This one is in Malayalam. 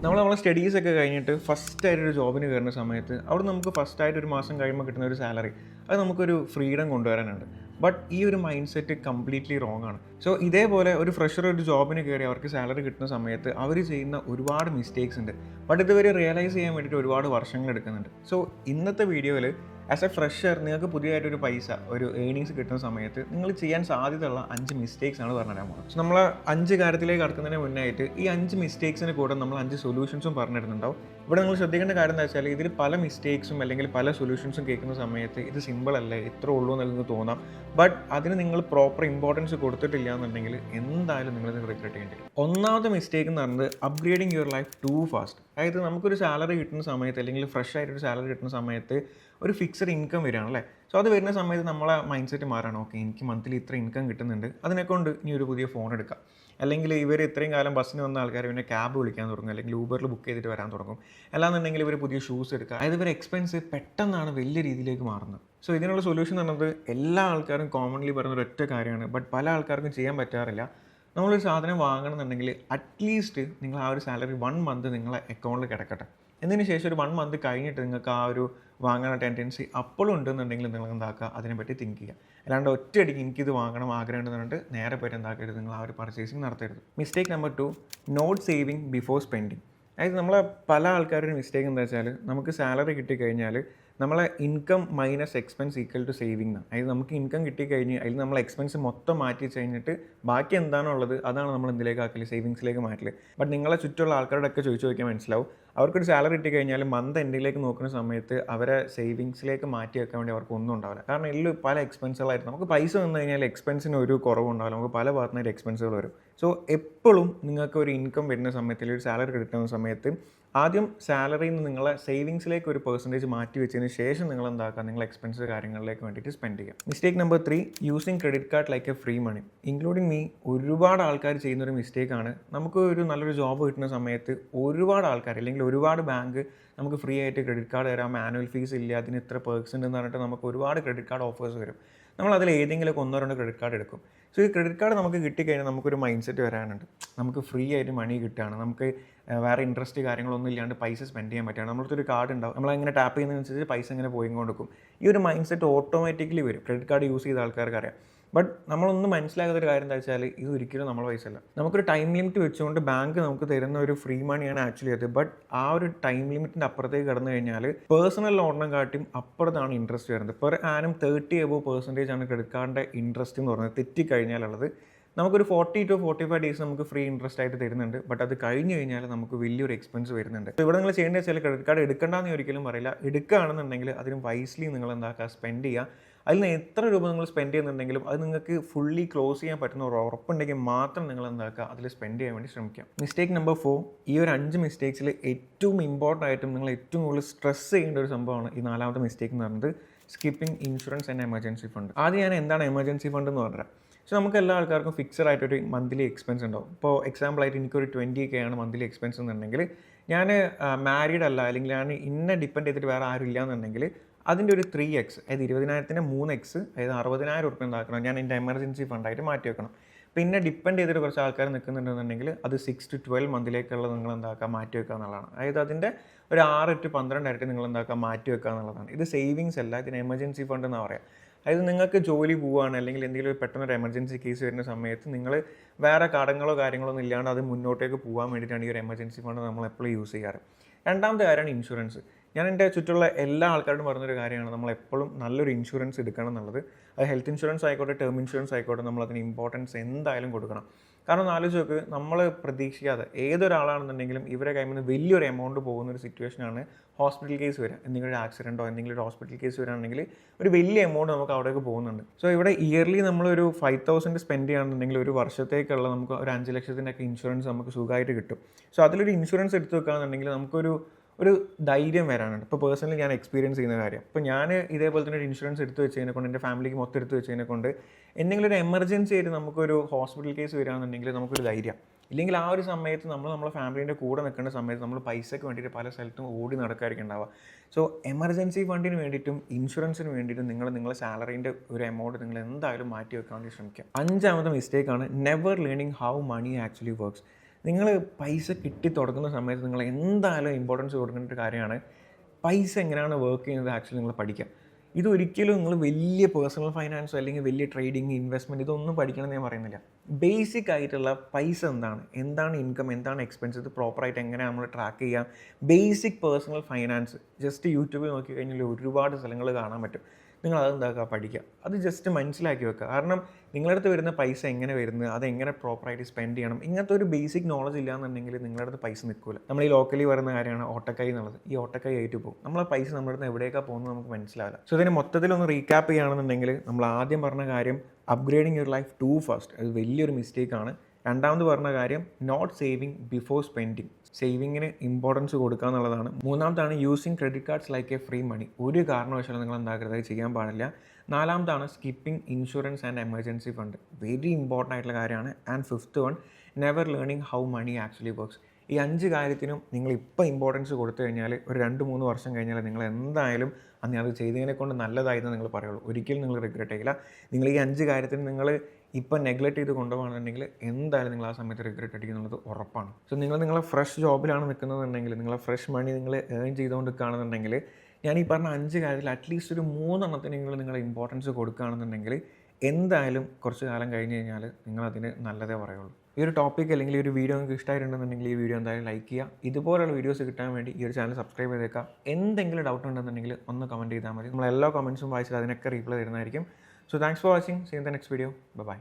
നമ്മളെ സ്റ്റഡീസൊക്കെ കഴിഞ്ഞിട്ട് ഫസ്റ്റായിട്ടൊരു ജോബിന് കയറുന്ന സമയത്ത് അവിടെ നമുക്ക് ഫസ്റ്റായിട്ട് ഒരു മാസം കഴിയുമ്പോൾ കിട്ടുന്ന ഒരു സാലറി അത് നമുക്കൊരു ഫ്രീഡം കൊണ്ടുവരാനുണ്ട്. ബട്ട് ഈ ഒരു മൈൻഡ് സെറ്റ് കംപ്ലീറ്റ്ലി റോങ് ആണ്. സോ ഇതേപോലെ ഒരു ഫ്രഷർ ഒരു ജോബിന് കയറി അവർക്ക് സാലറി കിട്ടുന്ന സമയത്ത് അവർ ചെയ്യുന്ന ഒരുപാട് മിസ്റ്റേക്സ് ഉണ്ട്. ബട്ട് ഇതുവരെ റിയലൈസ് ചെയ്യാൻ വേണ്ടിയിട്ട് ഒരുപാട് വർഷങ്ങൾ എടുക്കുന്നുണ്ട്. സോ ഇന്നത്തെ വീഡിയോയിൽ ആസ് എ ഫ്രഷർ നിങ്ങൾക്ക് പുതിയതായിട്ടൊരു പൈസ ഒരു ഏണിങ്സ് കിട്ടുന്ന സമയത്ത് നിങ്ങൾ ചെയ്യാൻ സാധ്യതയുള്ള 5 മിസ്റ്റേക്സ് ആണ് പറഞ്ഞു തരാൻ പോകുന്നത്. സോ നമ്മൾ 5 കാര്യത്തിലേക്ക് കടക്കുന്നതിന് മുന്നായിട്ട് ഈ 5 മിസ്റ്റേക്സിന് കൂടെ നമ്മൾ 5 സൊല്യൂഷൻസും പറഞ്ഞിരുന്നുണ്ടാവും. ഇവിടെ നിങ്ങൾ ശ്രദ്ധിക്കേണ്ട കാര്യം എന്താ വെച്ചാൽ ഇതിൽ പല മിസ്റ്റേക്സും അല്ലെങ്കിൽ പല സൊല്യൂഷൻസും കേൾക്കുന്ന സമയത്ത് ഇത് സിമ്പിൾ അല്ലേ, ഇത്ര ഉള്ളൂ എന്ന് തോന്നാം. ബട്ട് അതിന് നിങ്ങൾ പ്രോപ്പർ ഇമ്പോർട്ടൻസ് കൊടുത്തിട്ടില്ല എന്നുണ്ടെങ്കിൽ എന്തായാലും നിങ്ങളിത് റിഗ്രറ്റ് ചെയ്യേണ്ടി വരും. ഒന്നാമത്തെ മിസ്റ്റേക്ക് എന്ന് പറയുന്നത് upgrading your life too fast. അതായത് നമുക്കൊരു സാലറി കിട്ടുന്ന സമയത്ത് അല്ലെങ്കിൽ ഫ്രഷ് ആയിട്ടൊരു സാലറി കിട്ടുന്ന സമയത്ത് ഒരു ഫിക്സഡ് ഇൻകം വരികയാണ് അല്ലേ. സോ അത് വരുന്ന സമയത്ത് നമ്മളെ മൈൻഡ് സെറ്റ് മാറാണ്. ഓക്കെ, എനിക്ക് മന്ത്ലി ഇത്ര ഇൻകം കിട്ടുന്നുണ്ട്, അതിനെക്കൊണ്ട് ഇനി ഒരു പുതിയ ഫോൺ എടുക്കാം. അല്ലെങ്കിൽ ഇവർ ഇത്രയും കാലം ബസ്സിന് വന്ന ആൾക്കാർ പിന്നെ ക്യാബ് വിളിക്കാൻ തുടങ്ങും, അല്ലെങ്കിൽ ഊബറിൽ ബുക്ക് ചെയ്തിട്ട് വരാൻ തുടങ്ങും. അല്ലാന്നുണ്ടെങ്കിൽ ഇവർ പുതിയ ഷൂസ് എടുക്കുക. അതായത് ഇവർ എക്സ്പെൻസ് പെട്ടെന്നാണ് വലിയ രീതിയിലേക്ക് മാറുന്നത്. സോ ഇതിനുള്ള സൊല്യൂഷൻ എന്ന് പറയുന്നത് എല്ലാ ആൾക്കാരും കോമൺലി പറയുന്ന ഒരൊറ്റ കാര്യമാണ്, ബട്ട് പല ആൾക്കാർക്കും ചെയ്യാൻ പറ്റാറില്ല. നമ്മളൊരു സാധനം വാങ്ങണമെന്നുണ്ടെങ്കിൽ അറ്റ്ലീസ്റ്റ് നിങ്ങൾ ആ ഒരു സാലറി 1 മന്ത് നിങ്ങളെ അക്കൗണ്ടിൽ കിടക്കട്ടെ. എന്നതിന് ശേഷം ഒരു 1 മന്ത് കഴിഞ്ഞിട്ട് നിങ്ങൾക്ക് ആ ഒരു വാങ്ങാനുള്ള ടെൻഡൻസി അപ്പോഴും ഉണ്ടെന്നുണ്ടെങ്കിൽ നിങ്ങൾ എന്താക്കുക, അതിനെപ്പറ്റി തിങ്ക് ചെയ്യുക. അല്ലാണ്ട് ഒറ്റയടിക്ക് എനിക്കിത് വാങ്ങണം ആഗ്രഹം ഉണ്ടെന്നുണ്ട് നേരെ പോയിട്ട് എന്താക്കരുത്, നിങ്ങൾ ആ ഒരു പർച്ചേസിങ് നടത്തരുത്. Mistake number 2, not saving before spending. അതായത് നമ്മളെ പല ആൾക്കാരുടെ മിസ്റ്റേക്ക് എന്താ വെച്ചാൽ നമുക്ക് സാലറി കിട്ടിക്കഴിഞ്ഞാൽ നമ്മളെ income minus expense equal to saving എന്നാണ്. അതായത് നമുക്ക് ഇൻകം കിട്ടിക്കഴിഞ്ഞ് അതിൽ നമ്മൾ എക്സ്പെൻസ് മൊത്തം മാറ്റി കഴിഞ്ഞിട്ട് ബാക്കി എന്താണുള്ളത് അതാണ് നമ്മൾ എന്തിലേക്ക് ആക്കല്, സേവിങ്സിലേക്ക് മാറ്റല്. ബട്ട് നിങ്ങളെ ചുറ്റുമുള്ള ആൾക്കാരോടൊക്കെ ചോദിച്ചു നോക്കിയാൽ മനസ്സിലാവും, അവർക്കൊരു സാലറി കിട്ടിക്കഴിഞ്ഞാൽ മന്ത് എൻഡിലേക്ക് നോക്കുന്ന സമയത്ത് അവരെ സേവിങ്സിലേക്ക് മാറ്റി വെക്കാൻ വേണ്ടി അവർക്ക് ഒന്നും ഉണ്ടാവില്ല. കാരണം ഇതിൽ പല എക്സ്പെൻസുകളായിരുന്നു. നമുക്ക് പൈസ വന്നു കഴിഞ്ഞാൽ എക്സ്പെൻസിന് ഒരു കുറവുണ്ടാവില്ല, നമുക്ക് പല ഭാഗത്തുനിന്ന് എക്സ്പെൻസുകൾ വരും. സോ എപ്പോഴും നിങ്ങൾക്ക് ഒരു ഇൻകം വരുന്ന സമയത്തിൽ ഒരു സാലറി കിട്ടുന്ന സമയത്ത് ആദ്യം സാലറിയിൽ നിന്ന് നിങ്ങളെ സേവിങ്സിലേക്ക് ഒരു പെർസെൻറ്റേജ് മാറ്റി വെച്ചതിന് ശേഷം നിങ്ങൾ എന്താക്കുക, നിങ്ങൾ എക്സ്പെൻസ് കാര്യങ്ങളിലേക്ക് വേണ്ടിയിട്ട് സ്പെൻഡ് ചെയ്യുക. Mistake number 3, using credit card like a free money. Including me, ഒരുപാട് ആൾക്കാർ ചെയ്യുന്നൊരു മിസ്റ്റേക്കാണ്. നമുക്ക് ഒരു നല്ലൊരു ജോബ് കിട്ടുന്ന സമയത്ത് ഒരുപാട് ആൾക്കാർ അല്ലെങ്കിൽ ഒരുപാട് ബാങ്ക് നമുക്ക് ഫ്രീ ആയിട്ട് ക്രെഡിറ്റ് കാർഡ് തരാം, ആനുവൽ ഫീസ് ഇല്ല, അതിന് ഇത്ര പേഴ്സൻ്റ് എന്ന് പറഞ്ഞിട്ട് നമുക്ക് ഒരുപാട് ക്രെഡിറ്റ് കാർഡ് ഓഫേഴ്സ് വരും. നമ്മൾ അതിൽ ഏതെങ്കിലുമൊക്കെ 1-2 ക്രെഡിറ്റ് കാർഡ് എടുക്കും. സോ ഈ ക്രെഡിറ്റ് കാർഡ് നമുക്ക് കിട്ടിക്കഴിഞ്ഞാൽ നമുക്കൊരു മൈൻഡ് സെറ്റ് വരാനുണ്ട്, നമുക്ക് ഫ്രീ ആയിട്ട് മണി കിട്ടുകയാണ്, നമുക്ക് വേറെ ഇൻട്രസ്റ്റ് കാര്യങ്ങളൊന്നും ഇല്ലാണ്ട് പൈസ സ്പെൻഡ് ചെയ്യാൻ പറ്റുകയാണ്. നമ്മളൊരു കാർഡ് ഉണ്ടാവും, നമ്മളങ്ങനെ ടാപ്പ് ചെയ്യുന്നതിനനുസരിച്ച് പൈസ ഇങ്ങനെ പോയിക്കൊണ്ടിരിക്കും. ഈ ഒരു മൈൻഡ് സെറ്റ് ഓട്ടോമാറ്റിക്കലി വരും ക്രെഡിറ്റ് കാർഡ് യൂസ് ചെയ്ത ആൾക്കാർക്ക് അറിയാം. ബട്ട് നമ്മളൊന്നും മനസ്സിലാകാത്തൊരു കാര്യം എന്താ വെച്ചാൽ ഇത് ഒരിക്കലും നമ്മളെ പൈസ അല്ല. നമുക്കൊരു ടൈം ലിമിറ്റ് വെച്ചുകൊണ്ട് ബാങ്ക് നമുക്ക് തരുന്ന ഒരു ഫ്രീ മണിയാണ് ആക്ച്വലി അത്. ബട്ട് ആ ഒരു ടൈം ലിമിറ്റിൻ്റെ അപ്പുറത്തേക്ക് കടന്നു കഴിഞ്ഞാൽ പേഴ്സണൽ ലോണിനെ കാട്ടിയും അപ്പുറത്താണ് ഇൻട്രസ്റ്റ് വരുന്നത്. പെർ ആനും 30% ആണ് ക്രെഡിറ്റ് കാർഡിൻ്റെ ഇൻട്രസ്റ്റ് എന്ന് പറയുന്നത് തെറ്റിക്കഴിഞ്ഞാലുള്ളത്. നമുക്കൊരു 40 to 45 ഡേയ്സ് നമുക്ക് ഫ്രീ ഇൻട്രസ്റ്റ് ആയിട്ട് തരുന്നുണ്ട്. ബട്ട് അത് കഴിഞ്ഞ് കഴിഞ്ഞാൽ നമുക്ക് വലിയൊരു എക്സ്പെൻസ് വരുന്നുണ്ട്. അപ്പോൾ ഇവിടെ നിങ്ങൾ ചെയ്യേണ്ടത് വെച്ചാൽ ക്രെഡിറ്റ് കാർഡ് എടുക്കേണ്ടെന്ന് ഒരിക്കലും പറയില്ല. എടുക്കുകയാണെന്നുണ്ടെങ്കിൽ അതിന് വൈസ്ലി നിങ്ങൾ എന്താക്കുക, സ്പെൻഡ് ചെയ്യുക. അതിൽ നിന്ന് എത്ര രൂപ നിങ്ങൾ സ്പെൻഡ് ചെയ്യുന്നുണ്ടെങ്കിലും അത് നിങ്ങൾക്ക് ഫുള്ളി ക്ലോസ് ചെയ്യാൻ പറ്റുന്ന ഒരു ഉറപ്പുണ്ടെങ്കിൽ മാത്രം നിങ്ങൾ എന്താക്കുക, അതിൽ സ്പെൻഡ് ചെയ്യാൻ വേണ്ടി ശ്രമിക്കാം. മിസ്റ്റേക്ക് നമ്പർ 4, ഈ ഒരു 5 മിസ്റ്റേക്സിൽ ഏറ്റവും ഇമ്പോർട്ടൻ്റ് ആയിട്ടും നിങ്ങൾ ഏറ്റവും കൂടുതൽ സ്ട്രെസ് ചെയ്യേണ്ട ഒരു സംഭവമാണ് ഈ 4ാമത്തെ മിസ്റ്റേക്ക് എന്ന് പറയുന്നത് skipping insurance and emergency fund. ആദ്യം ഞാൻ എന്താണ് എമർജൻസി ഫണ്ട് എന്ന് പറഞ്ഞാൽ, സോ നമുക്ക് എല്ലാ ആൾക്കാർക്കും ഫിക്സഡ് ആയിട്ടൊരു മന്ത്ലി എക്സ്പെൻസ് ഉണ്ടാവും. ഇപ്പോൾ എക്സാമ്പിളായിട്ട് എനിക്കൊരു 20K ആണ് മന്ത്ലി എക്സ്പെൻസ് എന്നുണ്ടെങ്കിൽ, ഞാൻ മാരീഡ് അല്ല അല്ലെങ്കിൽ ഞാൻ ഇന്നെ ഡിപ്പെൻഡ് ചെയ്തിട്ട് വേറെ ആരും ഇല്ല എന്നുണ്ടെങ്കിൽ അതിൻ്റെ ഒരു 3x, അതായത് 20,000-ൻ്റെ 3x, അതായത് 60,000 രൂപ എന്താക്കണം, ഞാൻ എൻ്റെ എമർജൻസി ഫണ്ടായിട്ട് മാറ്റി വെക്കണം. പിന്നെ ഡിപ്പെൻഡ് ചെയ്തിട്ട് കുറച്ച് ആൾക്കാർ നിൽക്കുന്നുണ്ടെന്നുണ്ടെങ്കിൽ അത് 6 to 12 മന്തിലേക്കുള്ള നിങ്ങൾ എന്താക്കുക, മാറ്റി വെക്കുക എന്നുള്ളതാണ്. അതായത് അതിൻ്റെ ഒരു 6 to 12 ഇരട്ടി നിങ്ങൾ എന്താക്കുക, മാറ്റി വെക്കുക എന്നുള്ളതാണ്. ഇത് സേവിങ്സ് അല്ല, ഇതിന് എമർജൻസി ഫണ്ട് എന്നാണ് പറയുക. അതായത് നിങ്ങൾക്ക് ജോലി പോവുകയാണ് അല്ലെങ്കിൽ എന്തെങ്കിലും ഒരു പെട്ടെന്നൊരു എമർജൻസി കേസ് വരുന്ന സമയത്ത് നിങ്ങൾ വേറെ കടങ്ങളോ കാര്യങ്ങളോ ഒന്നും ഇല്ലാണ്ട് അത് മുന്നോട്ടേക്ക് പോകാൻ വേണ്ടിയിട്ടാണ് ഈ ഒരു എമർജൻസി ഫണ്ട് നമ്മൾ എപ്പോഴും യൂസ് ചെയ്യാറ്. രണ്ടാമത്തെ കാര്യമാണ് ഇൻഷുറൻസ്. ഞാൻ എൻ്റെ ചുറ്റുള്ള എല്ലാ ആൾക്കാരോടും പറഞ്ഞൊരു കാര്യമാണ്, നമ്മൾ എപ്പോഴും നല്ലൊരു ഇൻഷുറൻസ് എടുക്കണം എന്നുള്ളത്. അത് ഹെൽത്ത് ഇൻഷുറൻസ് ആയിക്കോട്ടെ, ടേം ഇൻഷുറൻസ് ആയിക്കോട്ടെ, നമ്മളതിന് ഇമ്പോർട്ടൻസ് എന്തായാലും കൊടുക്കണം. കാരണം ആലോചിച്ച് നോക്ക്, നമ്മൾ പ്രതീക്ഷിക്കാതെ ഏതൊരാളാണെന്നുണ്ടെങ്കിലും ഇവരെ കയ്യിൽ നിന്ന് വലിയൊരു എമൗണ്ട് പോകുന്നൊരു സിറ്റുവേഷനാണ് ഹോസ്പിറ്റൽ കേസ് വരിക. എന്തെങ്കിലും ഒരു ആക്സിഡൻറ്റോ എന്തെങ്കിലും ഒരു ഹോസ്പിറ്റൽ കേസ് വരികയാണെങ്കിൽ ഒരു വലിയ എമൗണ്ട് നമുക്ക് അവിടേക്ക് പോകുന്നുണ്ട്. സോ ഇവിടെ ഇയർലി നമ്മളൊരു 5,000 സ്പെൻഡ് ചെയ്യുകയാണെന്നുണ്ടെങ്കിൽ ഒരു വർഷത്തേക്കുള്ള നമുക്ക് ഒരു 5 ലക്ഷത്തിൻ്റെയൊക്കെ ഇൻഷുറൻസ് നമുക്ക് സുഖമായിട്ട് കിട്ടും. സോ അതിലൊരു ഇൻഷുറൻസ് എടുത്ത് വെക്കുകയാണെന്നുണ്ടെങ്കിൽ നമുക്കൊരു ധൈര്യം വരാനുണ്ട്. ഇപ്പോൾ പേഴ്സണലി ഞാൻ എക്സ്പീരിയൻസ് ചെയ്യുന്ന കാര്യം, ഇപ്പോൾ ഞാൻ ഇതേപോലെ തന്നെ ഒരു ഇൻഷുറൻസ് എടുത്ത് വെച്ചതിനെ കൊണ്ട് എൻ്റെ ഫാമിലിക്ക് മൊത്തം എടുത്ത് വെച്ചതിനെ കൊണ്ട് എന്തെങ്കിലും ഒരു എമർജൻസി ആയിട്ട് നമുക്കൊരു ഹോസ്പിറ്റൽ കേസ് വരികയാണെന്നുണ്ടെങ്കിൽ നമുക്കൊരു ധൈര്യം. ഇല്ലെങ്കിൽ ആ ഒരു സമയത്ത് നമ്മളെ ഫാമിലീൻ്റെ കൂടെ നിൽക്കേണ്ട സമയത്ത് നമ്മൾ പൈസയ്ക്ക് വേണ്ടിയിട്ട് പല സ്ഥലത്തും ഓടി നടക്കായിരിക്കും ഉണ്ടാവുക. സോ എമർജൻസി ഫണ്ടിന് വേണ്ടിയിട്ടും ഇൻഷുറൻസിന് വേണ്ടിയിട്ടും നിങ്ങളുടെ സാലറീൻ്റെ ഒരു എമൗണ്ട് നിങ്ങൾ എന്തായാലും മാറ്റി വെക്കാൻ വേണ്ടി ശ്രമിക്കുക. 5ാമത്തെ മിസ്റ്റേക്കാണ് never learning how money actually works. നിങ്ങൾ പൈസ കിട്ടി തുടങ്ങുന്ന സമയത്ത് നിങ്ങൾ എന്തായാലും ഇമ്പോർട്ടൻസ് കൊടുക്കേണ്ട ഒരു കാര്യമാണ് പൈസ എങ്ങനെയാണ് വർക്ക് ചെയ്യുന്നത് ആക്ച്വലി നിങ്ങൾ പഠിക്കുക. ഇതൊരിക്കലും നിങ്ങൾ വലിയ പേഴ്സണൽ ഫൈനാൻസോ അല്ലെങ്കിൽ വലിയ ട്രേഡിങ്, ഇൻവെസ്റ്റ്മെൻറ്റ് ഇതൊന്നും പഠിക്കണമെന്ന് ഞാൻ പറയുന്നില്ല. ബേസിക് ആയിട്ടുള്ള പൈസ എന്താണ് ഇൻകം, എന്താണ് എക്സ്പെൻസ്, ഇത് പ്രോപ്പറായിട്ട് എങ്ങനെയാണ് നമ്മൾ ട്രാക്ക് ചെയ്യാം. ബേസിക് പേഴ്സണൽ ഫൈനാൻസ് ജസ്റ്റ് യൂട്യൂബിൽ നോക്കി കഴിഞ്ഞാൽ ഒരുപാട് സ്ഥലങ്ങൾ കാണാൻ പറ്റും. നിങ്ങൾ അതെന്താക്കുക, പഠിക്കുക. അത് ജസ്റ്റ് മനസ്സിലാക്കി വെക്കുക. കാരണം നിങ്ങളുടെ അടുത്ത് വരുന്ന പൈസ എങ്ങനെ വരുന്നത്, അതെങ്ങനെ പ്രോപ്പറായിട്ട് സ്പെൻഡ് ചെയ്യണം, ഇങ്ങനത്തെ ഒരു ബേസിക് നോളജ് ഇല്ലാന്നുണ്ടെങ്കിൽ നിങ്ങളുടെ അടുത്ത് പൈസ നിൽക്കില്ല. നമ്മൾ ഈ ലോക്കലി വരുന്ന കാര്യമാണ് ഓട്ടക്കൈ എന്നുള്ളത്. ഈ ഓട്ടക്കൈ ആയിട്ട് പോകും. നമ്മളെ പൈസ നമ്മുടെ അടുത്ത് എവിടേക്കാണ് പോകുന്നത് നമുക്ക് മനസ്സിലാവില്ല. സോ ഇതിന് മൊത്തത്തിലൊന്ന് റീക്യാപ്പ് ചെയ്യുകയാണെന്നുണ്ടെങ്കിൽ നമ്മൾ ആദ്യം പറഞ്ഞ കാര്യം upgrading your life too fast, അത് വലിയൊരു മിസ്റ്റേക്കാണ്. രണ്ടാമത് പറഞ്ഞ കാര്യം നോട്ട് സേവിങ് ബിഫോർ സ്പെൻഡിങ്, സേവിങ്ങിന് ഇമ്പോർട്ടൻസ് കൊടുക്കുക എന്നുള്ളതാണ്. മൂന്നാമതാണ് using credit cards like a free money, ഒരു കാരണവശാലും നിങ്ങൾ എന്താക്കരുത്, ചെയ്യാൻ പാടില്ല. നാലാമതാണ് skipping insurance and emergency fund, very important ആയിട്ടുള്ള കാര്യമാണ്. And fifth one never learning how money actually works. ഈ 5 കാര്യത്തിനും നിങ്ങൾ ഇപ്പോൾ ഇമ്പോർട്ടൻസ് കൊടുത്തു കഴിഞ്ഞാൽ ഒരു 2-3 വർഷം കഴിഞ്ഞാൽ നിങ്ങൾ എന്തായാലും അന്ന് അത് ചെയ്തതിനെ കൊണ്ട് നല്ലതായിരുന്നു നിങ്ങൾ പറയുള്ളൂ. ഒരിക്കലും നിങ്ങൾ റിഗ്രറ്റ് ചെയ്യില്ല. നിങ്ങൾ ഈ 5 കാര്യത്തിന് നിങ്ങൾ ഇപ്പം നെഗ്ലക്റ്റ് ചെയ്ത് കൊണ്ടുപോകണമെന്നുണ്ടെങ്കിൽ എന്തായാലും നിങ്ങൾ ആ സമയത്ത് റിഗ്രറ്റ് അടിക്കുന്നുള്ളത് ഉറപ്പാണ്. സോ നിങ്ങളെ ഫ്രഷ് ജോബിലാണ് നിൽക്കുന്നതെന്നുണ്ടെങ്കിൽ, നിങ്ങളെ ഫ്രഷ് മണി നിങ്ങൾ ഏൺ ചെയ്തുകൊണ്ട് നിൽക്കുകയാണെന്നുണ്ടെങ്കിൽ, ഞാൻ ഈ പറഞ്ഞ 5 കാര്യത്തിൽ അറ്റ്ലീസ്റ്റ് ഒരു 3 എണ്ണത്തിന് നിങ്ങൾ ഇമ്പോർട്ടൻസ് കൊടുക്കുകയാണെന്നുണ്ടെങ്കിൽ എന്തായാലും കുറച്ച് കാലം കഴിഞ്ഞ് കഴിഞ്ഞാൽ നിങ്ങളതിന് നല്ലതേ പറയുള്ളൂ. ഈ ഒരു ടോപ്പിക് അല്ലെങ്കിൽ ഈ ഒരു വീഡിയോ നിങ്ങൾക്ക് ഇഷ്ടമായിട്ടുണ്ടെന്നുണ്ടെങ്കിൽ ഈ വീഡിയോ എന്തായാലും ലൈക്ക് ചെയ്യുക. ഇതുപോലുള്ള വീഡിയോസ് കിട്ടാൻ വേണ്ടി ഈ ഒരു ചാനൽ സബ്സ്ക്രൈബ് ചെയ്തേക്കുക. എന്തെങ്കിലും ഡൗട്ട് ഉണ്ടെന്നുണ്ടെങ്കിൽ ഒന്ന് കമൻറ്റ് ചെയ്താൽ മതി. നമ്മൾ എല്ലാ കമൻറ്റ്സും വായിച്ചിട്ട് അതിനൊക്കെ റീപ്ലൈ തരുന്നതായിരിക്കും. So thanks for watching. See in the next video. By.